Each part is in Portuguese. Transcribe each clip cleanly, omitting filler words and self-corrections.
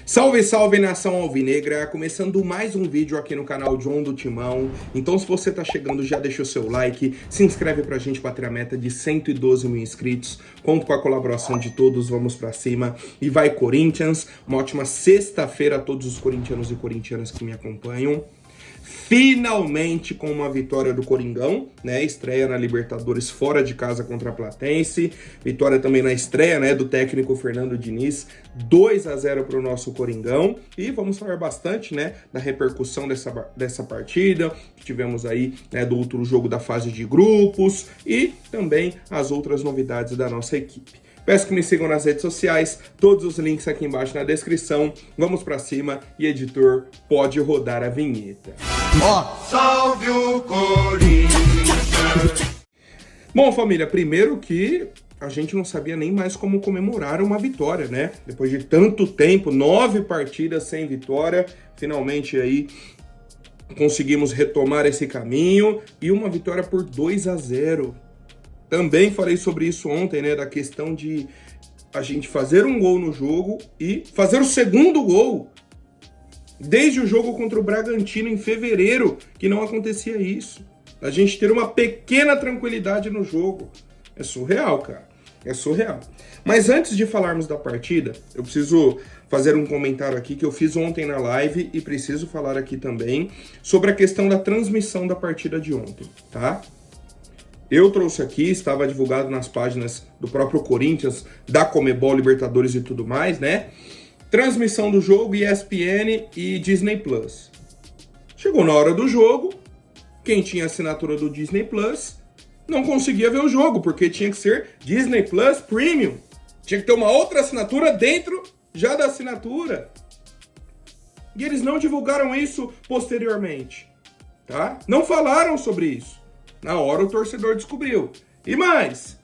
Salve, salve, nação alvinegra! Começando mais um vídeo aqui no canal John do Timão. Então, se você tá chegando, já deixa o seu like, se inscreve pra gente bater a meta de 112 mil inscritos. Conto com a colaboração de todos, vamos pra cima. E vai Corinthians! Uma ótima sexta-feira a todos os corintianos e corintianas que me acompanham. Finalmente com uma vitória do Coringão, né? Estreia na Libertadores fora de casa contra a Platense. Vitória também na estreia, né, do técnico Fernando Diniz. 2-0 para o nosso Coringão. E vamos falar bastante, né, da repercussão dessa partida. Que tivemos aí, né, do outro jogo da fase de grupos. E também as outras novidades da nossa equipe. Peço que me sigam nas redes sociais, todos os links aqui embaixo na descrição. Vamos pra cima e, editor, pode rodar a vinheta. Salve o Corinthians! Bom, família, primeiro que a gente não sabia nem mais como comemorar uma vitória, né? Depois de tanto tempo, 9 partidas sem vitória, finalmente aí conseguimos retomar esse caminho e uma vitória por 2-0. Também falei sobre isso ontem, né, da questão de a gente fazer um gol no jogo e fazer o segundo gol. Desde o jogo contra o Bragantino em fevereiro, que não acontecia isso. A gente ter uma pequena tranquilidade no jogo. É surreal, cara. É surreal. Mas antes de falarmos da partida, eu preciso fazer um comentário aqui que eu fiz ontem na live e preciso falar aqui também sobre a questão da transmissão da partida de ontem, tá? Eu trouxe aqui, estava divulgado nas páginas do próprio Corinthians, da Comebol, Libertadores e tudo mais, né? Transmissão do jogo, ESPN e Disney Plus. Chegou na hora do jogo, quem tinha assinatura do Disney Plus não conseguia ver o jogo, porque tinha que ser Disney Plus Premium. Tinha que ter uma outra assinatura dentro já da assinatura. E eles não divulgaram isso posteriormente, tá? Não falaram sobre isso. Na hora o torcedor descobriu. E mais.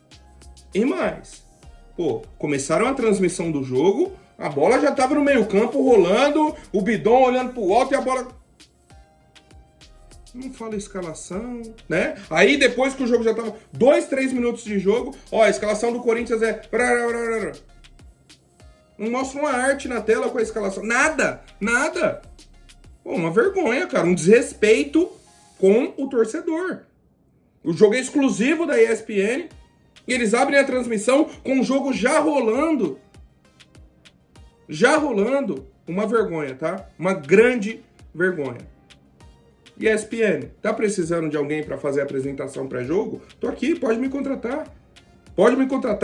Pô, começaram a transmissão do jogo, a bola já tava no meio campo rolando, o Bidon olhando pro alto e a bola... Não fala escalação, né? Aí depois que o jogo já tava 2, 3 minutos de jogo, ó, a escalação do Corinthians é... Não mostra uma arte na tela com a escalação. Nada. Pô, uma vergonha, cara. Um desrespeito com o torcedor. O jogo é exclusivo da ESPN e eles abrem a transmissão com o jogo já rolando. Uma vergonha, tá? Uma grande vergonha. ESPN, tá precisando de alguém para fazer a apresentação pré-jogo? Tô aqui, pode me contratar.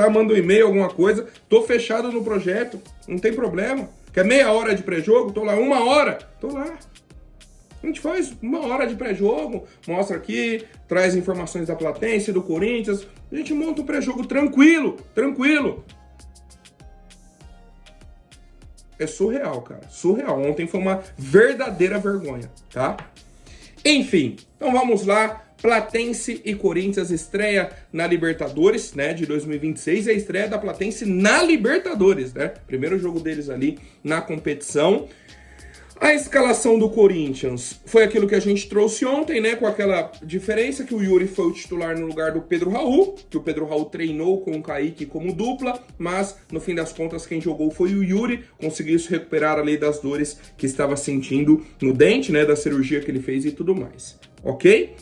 Manda um e-mail, alguma coisa. Tô fechado no projeto, não tem problema. Quer meia hora de pré-jogo? Tô lá. 1 hora? Tô lá. A gente faz 1 hora de pré-jogo, mostra aqui, traz informações da Platense, do Corinthians. A gente monta um pré-jogo tranquilo. É surreal, cara. Surreal. Ontem foi uma verdadeira vergonha, tá? Enfim, então vamos lá. Platense e Corinthians estreia na Libertadores, né, de 2026. É a estreia da Platense na Libertadores, né? Primeiro jogo deles ali na competição. A escalação do Corinthians foi aquilo que a gente trouxe ontem, né? Com aquela diferença que o Yuri foi o titular no lugar do Pedro Raul, que o Pedro Raul treinou com o Kaique como dupla, mas no fim das contas quem jogou foi o Yuri, conseguiu se recuperar ali das dores que estava sentindo no dente, né? Da cirurgia que ele fez e tudo mais, ok?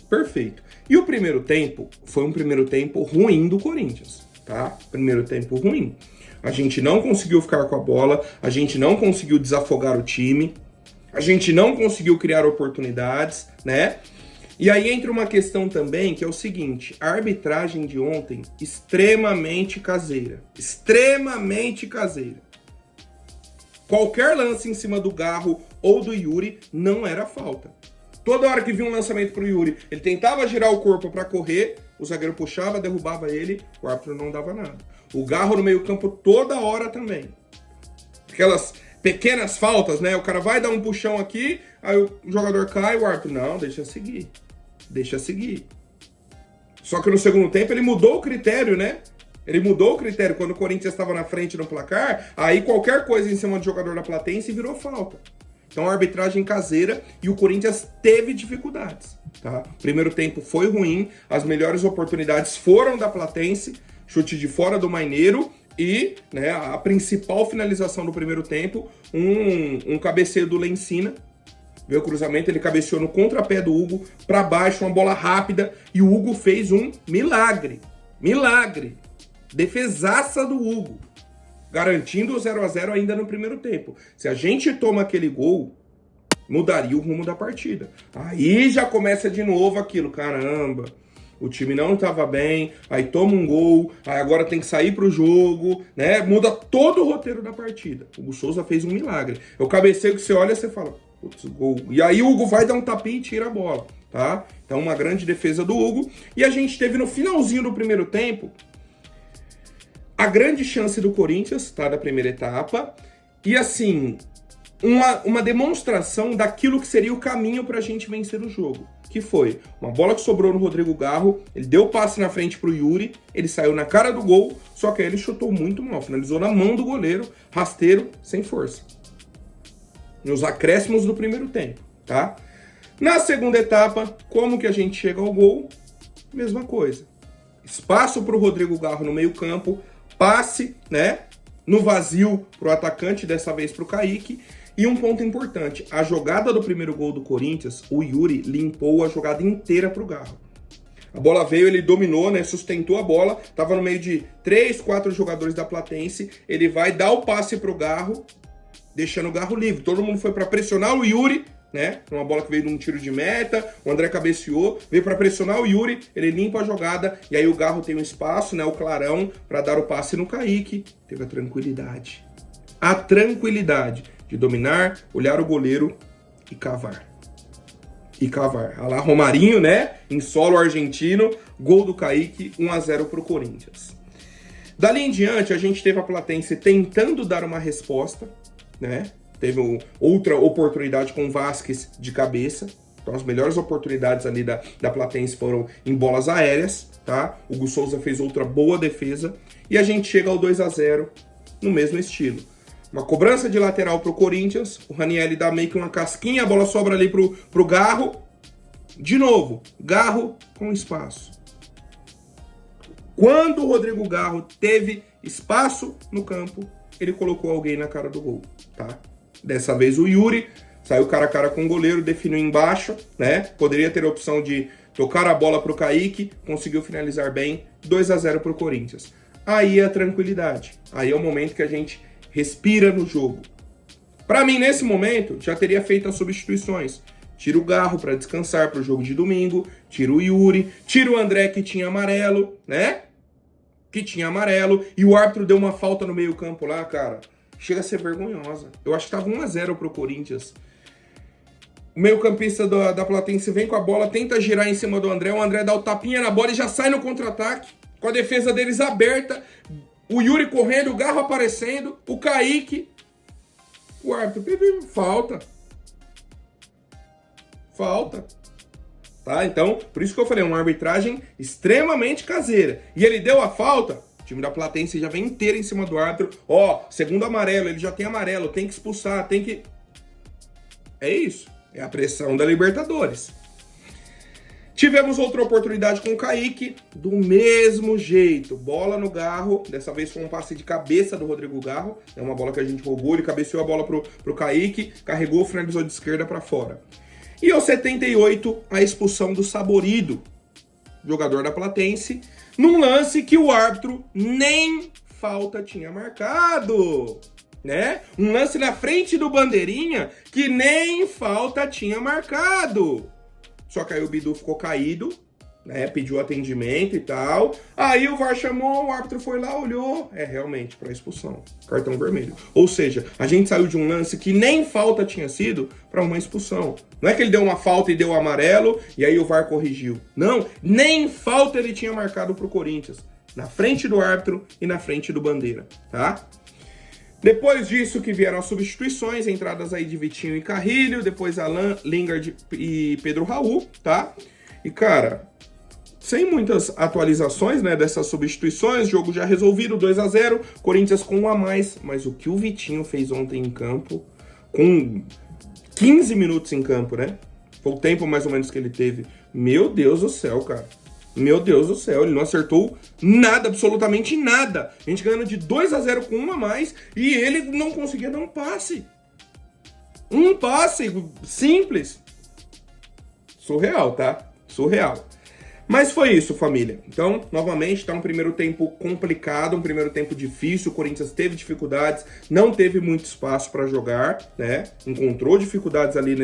Perfeito. E o primeiro tempo foi um primeiro tempo ruim do Corinthians, tá? Primeiro tempo ruim. A gente não conseguiu ficar com a bola, a gente não conseguiu desafogar o time, a gente não conseguiu criar oportunidades, né? E aí entra uma questão também que é o seguinte, a arbitragem de ontem, extremamente caseira. Qualquer lance em cima do Garro ou do Yuri não era falta. Toda hora que vinha um lançamento pro Yuri, ele tentava girar o corpo para correr, o zagueiro puxava, derrubava ele, o árbitro não dava nada. O Garro no meio campo toda hora também. Aquelas pequenas faltas, né? O cara vai dar um puxão aqui, aí o jogador cai, o árbitro, não, deixa seguir. Só que no segundo tempo ele mudou o critério, né? Quando o Corinthians estava na frente no placar, aí qualquer coisa em cima do jogador da Platense virou falta. Então a arbitragem caseira e o Corinthians teve dificuldades, tá? Primeiro tempo foi ruim, as melhores oportunidades foram da Platense, chute de fora do Maineiro E, né, a principal finalização do primeiro tempo, um cabeceio do Lencina. Veio o cruzamento, ele cabeceou no contrapé do Hugo, para baixo, uma bola rápida, e o Hugo fez um milagre. Milagre. Defesaça do Hugo. Garantindo o 0-0 ainda no primeiro tempo. Se a gente toma aquele gol, mudaria o rumo da partida. Aí já começa de novo aquilo, caramba, o time não estava bem, aí toma um gol, aí agora tem que sair pro jogo, né? Muda todo o roteiro da partida. O Hugo Souza fez um milagre. Eu cabeceio que você olha e você fala, putz, gol. E aí o Hugo vai dar um tapinha e tira a bola, tá? Então uma grande defesa do Hugo. E a gente teve no finalzinho do primeiro tempo a grande chance do Corinthians, tá? Da primeira etapa. E assim, uma demonstração daquilo que seria o caminho pra gente vencer o jogo. Que foi uma bola que sobrou no Rodrigo Garro, ele deu o passe na frente pro Yuri, ele saiu na cara do gol, só que aí ele chutou muito mal, finalizou na mão do goleiro, rasteiro, sem força. Nos acréscimos do primeiro tempo, tá? Na segunda etapa, como que a gente chega ao gol? Mesma coisa. Espaço pro Rodrigo Garro no meio-campo, passe, né? No vazio pro atacante, dessa vez pro Kaique. E um ponto importante, a jogada do primeiro gol do Corinthians, o Yuri limpou a jogada inteira pro Garro. A bola veio, ele dominou, né, sustentou a bola, tava no meio de 3, 4 jogadores da Platense, ele vai dar o passe pro Garro, deixando o Garro livre. Todo mundo foi para pressionar o Yuri, né, uma bola que veio de um tiro de meta, o André cabeceou, veio para pressionar o Yuri, ele limpa a jogada, e aí o Garro tem um espaço, né, o clarão, para dar o passe no Kaique, teve a tranquilidade. A tranquilidade de dominar, olhar o goleiro e cavar. E cavar. Olha lá, Romarinho, né? Em solo argentino, gol do Kaique, 1-0 pro Corinthians. Dali em diante, a gente teve a Platense tentando dar uma resposta, né? Teve outra oportunidade com o Vasquez de cabeça. Então, as melhores oportunidades ali da Platense foram em bolas aéreas, tá? O Hugo Souza fez outra boa defesa. E a gente chega ao 2-0 no mesmo estilo. Uma cobrança de lateral pro Corinthians, o Ranieri dá meio que uma casquinha, a bola sobra ali pro Garro. De novo, Garro com espaço. Quando o Rodrigo Garro teve espaço no campo, ele colocou alguém na cara do gol, tá? Dessa vez o Yuri saiu cara a cara com o goleiro, definiu embaixo, né? Poderia ter a opção de tocar a bola pro Kaique, conseguiu finalizar bem, 2-0 pro Corinthians. Aí é a tranquilidade, aí é o momento que a gente respira no jogo. Para mim, nesse momento, já teria feito as substituições. Tira o Garro para descansar para o jogo de domingo, tira o Yuri, tira o André que tinha amarelo, né? Que tinha amarelo, e o árbitro deu uma falta no meio-campo lá, cara. Chega a ser vergonhosa. Eu acho que tava 1-0 pro Corinthians. O meio-campista da Platense vem com a bola, tenta girar em cima do André, o André dá o tapinha na bola e já sai no contra-ataque, com a defesa deles aberta. O Yuri correndo, o Garro aparecendo, o Kaique. O árbitro pediu falta. Falta. Tá? Então, por isso que eu falei, uma arbitragem extremamente caseira. E ele deu a falta, o time da Platense já vem inteiro em cima do árbitro. Ó, segundo amarelo, ele já tem amarelo, tem que expulsar, tem que... É isso. É a pressão da Libertadores. Tivemos outra oportunidade com o Kaique, do mesmo jeito. Bola no Garro, dessa vez foi um passe de cabeça do Rodrigo Garro. É uma bola que a gente roubou, ele cabeceou a bola pro Kaique, carregou, finalizou de esquerda para fora. E aos 78, a expulsão do Saborido, jogador da Platense, num lance que o árbitro nem falta tinha marcado, né? Um lance na frente do Bandeirinha que nem falta tinha marcado. Só que aí o Bidu ficou caído, né? Pediu atendimento e tal. Aí o VAR chamou, o árbitro foi lá, olhou. É, realmente, para expulsão. Cartão vermelho. Ou seja, a gente saiu de um lance que nem falta tinha sido para uma expulsão. Não é que ele deu uma falta e deu o amarelo e aí o VAR corrigiu. Não, nem falta ele tinha marcado pro Corinthians. Na frente do árbitro e na frente do Bandeira, tá? Depois disso que vieram as substituições, entradas aí de Vitinho e Carrilho, depois Alan, Lingard e Pedro Raul, tá? E, cara, sem muitas atualizações, né, dessas substituições, jogo já resolvido, 2-0, Corinthians com 1 a mais, mas o que o Vitinho fez ontem em campo, com 15 minutos em campo, né? Foi o tempo mais ou menos que ele teve. Meu Deus do céu, cara. Meu Deus do céu, ele não acertou nada, absolutamente nada. A gente ganhando de 2-0 com um a mais e ele não conseguia dar um passe. Um passe simples. Surreal, tá? Surreal. Mas foi isso, família. Então, novamente, tá um primeiro tempo complicado, um primeiro tempo difícil. O Corinthians teve dificuldades, não teve muito espaço para jogar, né? Encontrou dificuldades ali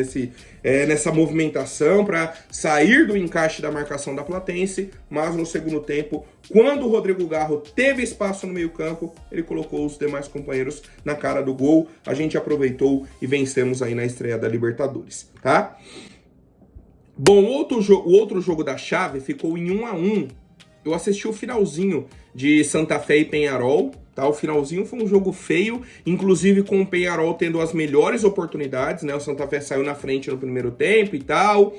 nessa movimentação para sair do encaixe da marcação da Platense. Mas no segundo tempo, quando o Rodrigo Garro teve espaço no meio-campo, ele colocou os demais companheiros na cara do gol. A gente aproveitou e vencemos aí na estreia da Libertadores, tá? Bom, o outro jogo da chave ficou em 1-1. Eu assisti o finalzinho de Santa Fé e Peñarol, tá? O finalzinho foi um jogo feio, inclusive com o Peñarol tendo as melhores oportunidades, né? O Santa Fé saiu na frente no primeiro tempo e tal.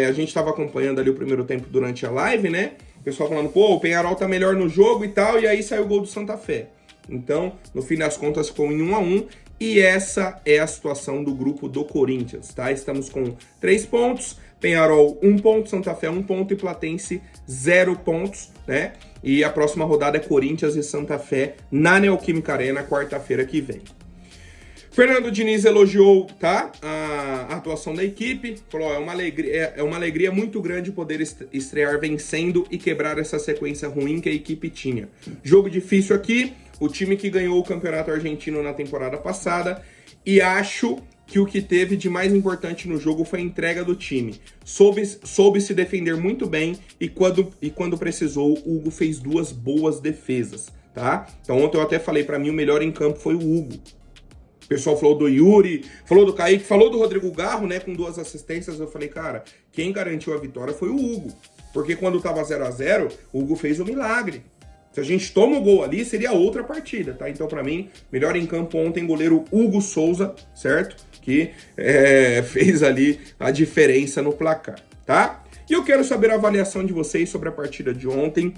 A gente estava acompanhando ali o primeiro tempo durante a live, né? O pessoal falando, pô, o Peñarol tá melhor no jogo e tal, e aí saiu o gol do Santa Fé. Então, no fim das contas, ficou em 1-1. E essa é a situação do grupo do Corinthians, tá? Estamos com 3 pontos, Peñarol 1 ponto, Santa Fé 1 ponto e Platense 0 pontos, né? E a próxima rodada é Corinthians e Santa Fé na Neoquímica Arena, quarta-feira que vem. Fernando Diniz elogiou, tá, a atuação da equipe, falou, é uma alegria muito grande poder estrear vencendo e quebrar essa sequência ruim que a equipe tinha. Jogo difícil aqui, o time que ganhou o Campeonato Argentino na temporada passada, e acho que o que teve de mais importante no jogo foi a entrega do time. Soube se defender muito bem e quando precisou, o Hugo fez 2 boas defesas, tá? Então ontem eu até falei, pra mim o melhor em campo foi o Hugo. O pessoal falou do Yuri, falou do Kaique, falou do Rodrigo Garro, né, com 2 assistências. Eu falei, cara, quem garantiu a vitória foi o Hugo. Porque quando tava 0-0, o Hugo fez o milagre. Se a gente toma o gol ali, seria outra partida, tá? Então, pra mim, melhor em campo ontem, goleiro Hugo Souza, certo? Que fez ali a diferença no placar, tá? E eu quero saber a avaliação de vocês sobre a partida de ontem.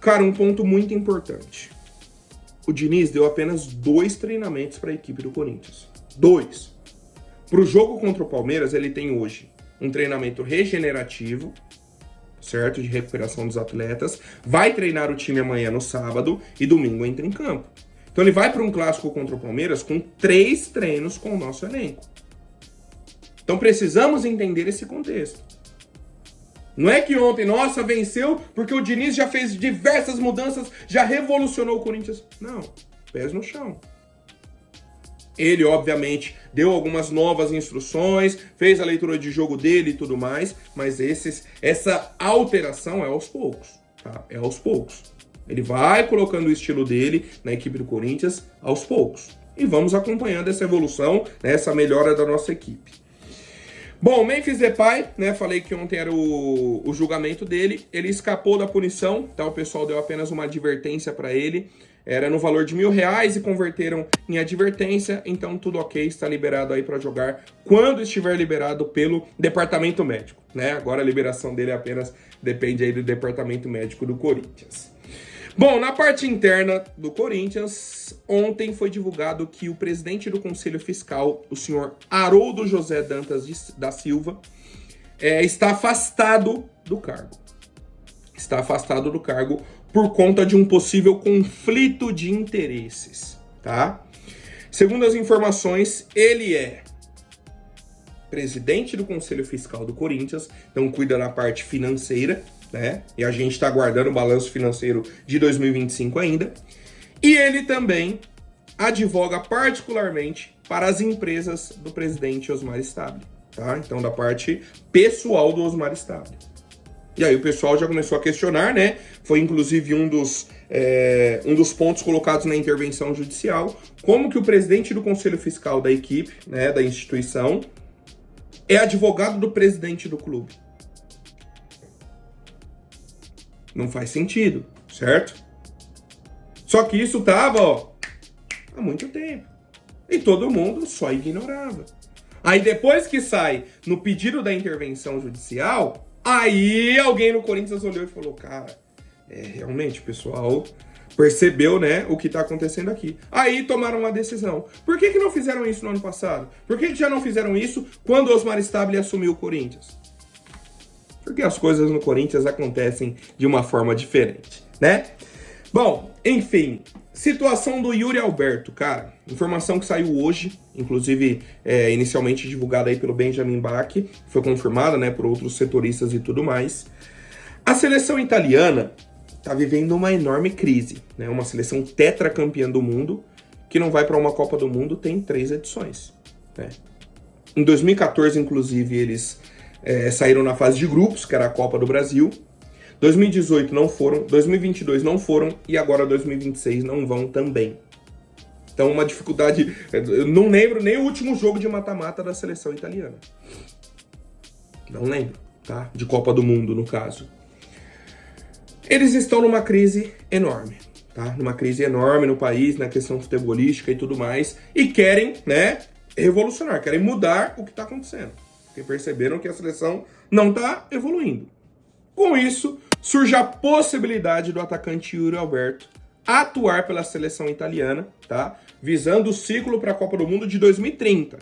Cara, um ponto muito importante. O Diniz deu apenas 2 treinamentos para a equipe do Corinthians. 2. Para o jogo contra o Palmeiras, ele tem hoje um treinamento regenerativo, certo? De recuperação dos atletas. Vai treinar o time amanhã no sábado e domingo entra em campo. Então ele vai para um clássico contra o Palmeiras com 3 treinos com o nosso elenco. Então precisamos entender esse contexto. Não é que ontem, nossa, venceu porque o Diniz já fez diversas mudanças, já revolucionou o Corinthians. Não, pés no chão. Ele, obviamente, deu algumas novas instruções, fez a leitura de jogo dele e tudo mais, mas essa alteração é aos poucos, tá? É aos poucos. Ele vai colocando o estilo dele na equipe do Corinthians aos poucos. E vamos acompanhando essa evolução, né, essa melhora da nossa equipe. Bom, Memphis Depay, né, falei que ontem era o julgamento dele, ele escapou da punição, tá? O pessoal deu apenas uma advertência para ele, era no valor de R$1.000 e converteram em advertência, então tudo ok, está liberado aí para jogar quando estiver liberado pelo departamento médico, né? Agora a liberação dele apenas depende aí do departamento médico do Corinthians. Bom, na parte interna do Corinthians, ontem foi divulgado que o presidente do Conselho Fiscal, o senhor Haroldo José Dantas da Silva, está afastado do cargo. Está afastado do cargo por conta de um possível conflito de interesses, tá? Segundo as informações, ele é presidente do Conselho Fiscal do Corinthians, então cuida da parte financeira, né? E a gente está aguardando o balanço financeiro de 2025 ainda. E ele também advoga particularmente para as empresas do presidente Osmar Stabile, tá? Então, da parte pessoal do Osmar Stabile. E aí o pessoal já começou a questionar, né? Foi inclusive um dos pontos colocados na intervenção judicial, como que o presidente do Conselho Fiscal da equipe, né, da instituição, é advogado do presidente do clube. Não faz sentido, certo? Só que isso tava, ó, há muito tempo. E todo mundo só ignorava. Aí depois que sai no pedido da intervenção judicial, aí alguém no Corinthians olhou e falou, cara, realmente o pessoal percebeu, né, o que tá acontecendo aqui. Aí tomaram uma decisão. Por que não fizeram isso no ano passado? Por que já não fizeram isso quando o Osmar Stabile assumiu o Corinthians? porque as coisas no Corinthians acontecem de uma forma diferente, né? Bom, enfim, situação do Yuri Alberto, cara, informação que saiu hoje, inclusive inicialmente divulgada aí pelo Benjamin Bach, foi confirmada, né, por outros setoristas e tudo mais. A seleção italiana tá vivendo uma enorme crise, né? Uma seleção tetracampeã do mundo, que não vai para uma Copa do Mundo tem 3 edições, né? Em 2014, inclusive, eles saíram na fase de grupos, que era a Copa do Brasil. 2018 não foram, 2022 não foram e agora 2026 não vão também. Então uma dificuldade, eu não lembro nem o último jogo de mata-mata da seleção italiana. Não lembro, tá? De Copa do Mundo, no caso. Eles estão numa crise enorme, tá? Numa crise enorme no país, na questão futebolística e tudo mais, e querem, né, revolucionar, querem mudar o que está acontecendo, porque perceberam que a seleção não está evoluindo. Com isso, surge a possibilidade do atacante Yuri Alberto atuar pela seleção italiana, tá? Visando o ciclo para a Copa do Mundo de 2030.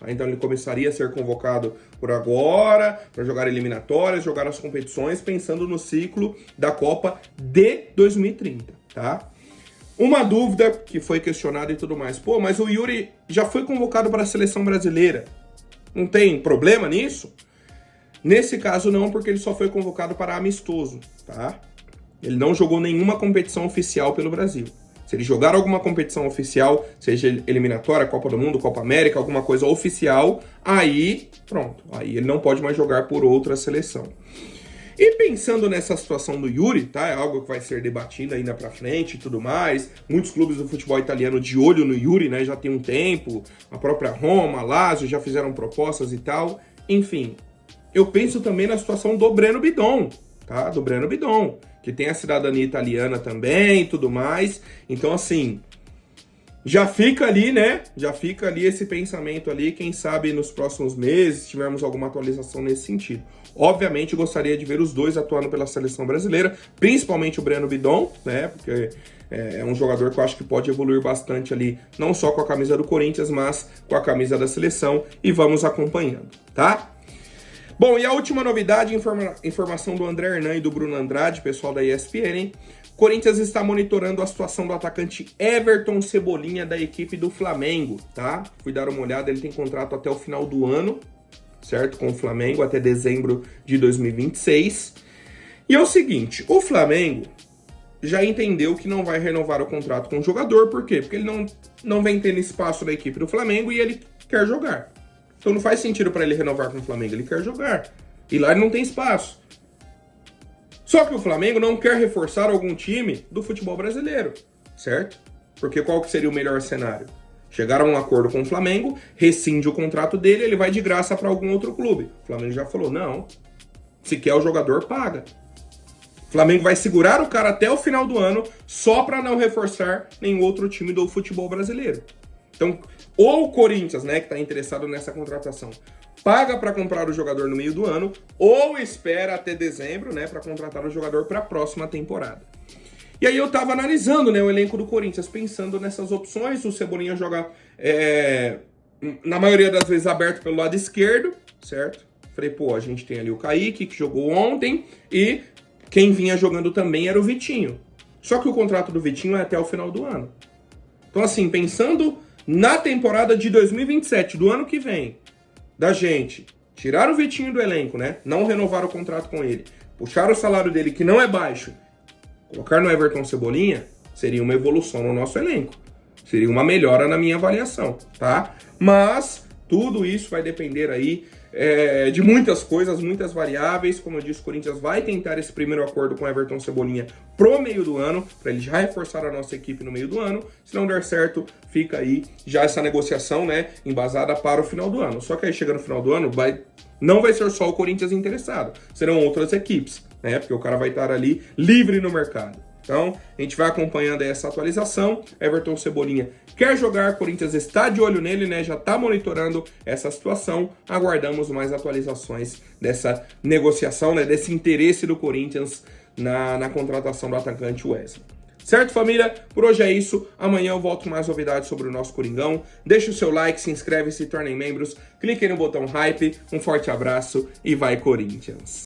Então ele começaria a ser convocado por agora, para jogar eliminatórias, jogar as competições, pensando no ciclo da Copa de 2030, tá? Uma dúvida que foi questionada e tudo mais. Pô, mas o Yuri já foi convocado para a seleção brasileira. Não tem problema nisso? Nesse caso não, porque ele só foi convocado para amistoso, tá? Ele não jogou nenhuma competição oficial pelo Brasil. Se ele jogar alguma competição oficial, seja eliminatória, Copa do Mundo, Copa América, alguma coisa oficial, aí, pronto. Aí ele não pode mais jogar por outra seleção. E pensando nessa situação do Yuri, tá? É algo que vai ser debatido ainda pra frente e tudo mais. Muitos clubes do futebol italiano de olho no Yuri, né? Já tem um tempo. A própria Roma, Lazio já fizeram propostas e tal. Enfim, eu penso também na situação do Breno Bidon, tá? Do Breno Bidon, que tem a cidadania italiana também e tudo mais. Então, assim, já fica ali, né? Já fica ali esse pensamento ali, quem sabe nos próximos meses tivermos alguma atualização nesse sentido. Obviamente, gostaria de ver os dois atuando pela seleção brasileira, principalmente o Breno Bidon, né? Porque é um jogador que eu acho que pode evoluir bastante ali, não só com a camisa do Corinthians, mas com a camisa da seleção, e vamos acompanhando, tá? Bom, e a última novidade, informação do André Hernan e do Bruno Andrade, pessoal da ESPN, hein? Corinthians está monitorando a situação do atacante Everton Cebolinha da equipe do Flamengo, tá? Fui dar uma olhada, ele tem contrato até o final do ano, certo? Com o Flamengo, até dezembro de 2026. E é o seguinte, o Flamengo já entendeu que não vai renovar o contrato com o jogador, por quê? Porque ele não vem tendo espaço da equipe do Flamengo e ele quer jogar. Então não faz sentido para ele renovar com o Flamengo, ele quer jogar. E lá ele não tem espaço. Só que o Flamengo não quer reforçar algum time do futebol brasileiro, certo? Porque qual que seria o melhor cenário? Chegar a um acordo com o Flamengo, rescinde o contrato dele, ele vai de graça para algum outro clube. O Flamengo já falou, não, se quer o jogador, paga. O Flamengo vai segurar o cara até o final do ano só para não reforçar nenhum outro time do futebol brasileiro. Então, ou o Corinthians, né, que está interessado nessa contratação, paga para comprar o jogador no meio do ano, ou espera até dezembro, né, para contratar o jogador para a próxima temporada. E aí eu tava analisando, né, o elenco do Corinthians, pensando nessas opções. O Cebolinha joga, na maioria das vezes, aberto pelo lado esquerdo, certo? Falei, pô, a gente tem ali o Kaique, que jogou ontem, e quem vinha jogando também era o Vitinho. Só que o contrato do Vitinho é até o final do ano. Então, assim, pensando na temporada de 2027, do ano que vem, da gente tirar o Vitinho do elenco, né? Não renovar o contrato com ele, puxar o salário dele, que não é baixo, colocar no Everton Cebolinha, seria uma evolução no nosso elenco. Seria uma melhora na minha avaliação, tá? Mas tudo isso vai depender aí de muitas coisas, muitas variáveis. Como eu disse, o Corinthians vai tentar esse primeiro acordo com o Everton Cebolinha pro meio do ano, para ele já reforçar a nossa equipe no meio do ano. Se não der certo, fica aí já essa negociação, né, embasada para o final do ano. Só que aí chega no final do ano, não vai ser só o Corinthians interessado, serão outras equipes, né, porque o cara vai estar ali livre no mercado. Então, a gente vai acompanhando essa atualização. Everton Cebolinha quer jogar, Corinthians está de olho nele, né? Já está monitorando essa situação. Aguardamos mais atualizações dessa negociação, né? Desse interesse do Corinthians na contratação do atacante Wesley. Certo, família? Por hoje é isso. Amanhã eu volto com mais novidades sobre o nosso Coringão. Deixe o seu like, se inscreve, se tornem membros. Clique no botão hype. Um forte abraço e vai Corinthians!